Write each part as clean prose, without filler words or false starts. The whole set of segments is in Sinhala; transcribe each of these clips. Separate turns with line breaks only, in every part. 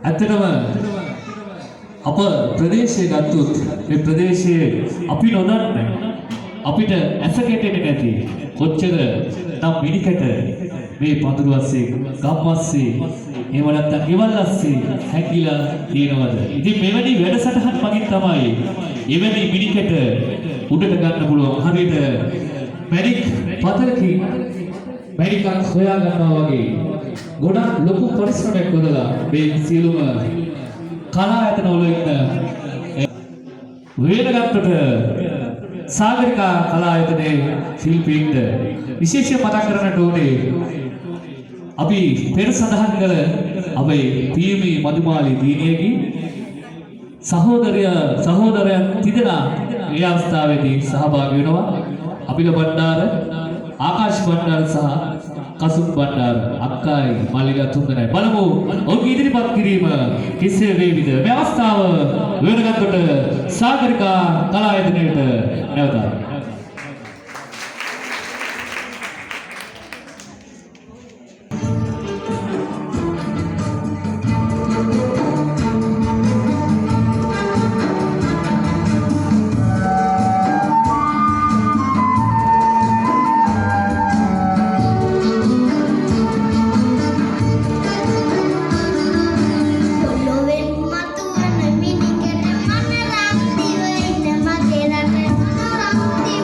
ඇත්තටම අප ප්‍රදේශයේ ගත්තොත් මේ ප්‍රදේශයේ අපි නොදන්න අපිට ඇසකෙටෙන්නේ නැති කොච්චර නම් මිනිකට මේ පඳුරු අස්සේ ගම් අස්සේ එහෙම නැත්නම් ගෙවල් අස්සේ හැකිලා තියෙනවද? ඉතින් මෙවැනි වැඩසටහන් මගින් තමයි එවැනි මිනිකට උඩට ගන්න පුළුවන්. හරියට මැරික් පතලකින් මැරිකක් හොයා ගන්නවා වගේ ගොඩක් ලොකු පරිශ්‍රමයක් යොදලා මේ සියලුම කලා ආයතනවල ඉන්න වේදගත්තට සාගරිකා කලා ආයතනයේ ශිල්පීන්ට විශේෂයෙන් මතක් කරන්නට ඕනේ අපි පෙර සඳහන් කළ අපේ පීමි මදුමාලි දීනියගේ සහෝදරයන් තිදෙනා මේ අවස්ථාවේදී සහභාගී වෙනවා. අපිල බණ්ඩාර, ආකාශ බණ්ඩාර සහ කසුම් බණ්ඩාර අක්කායි මල්ලිකා තුන්දෙනායි. බලමු ඔවුන්ගේ ඉදිරිපත් කිරීම කෙසේ වේවිද. මේ අවස්ථාව වේදගත්තට සාගරිකා කලා ආයතනයට නැවතත්
Mama,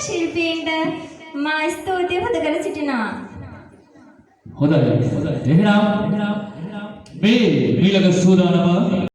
ශිල්පීන්ට මා ස්තුතිය පුද කර සිටිනවා.
හොඳයි. එහෙනම් මේ ඊළඟ සූදානම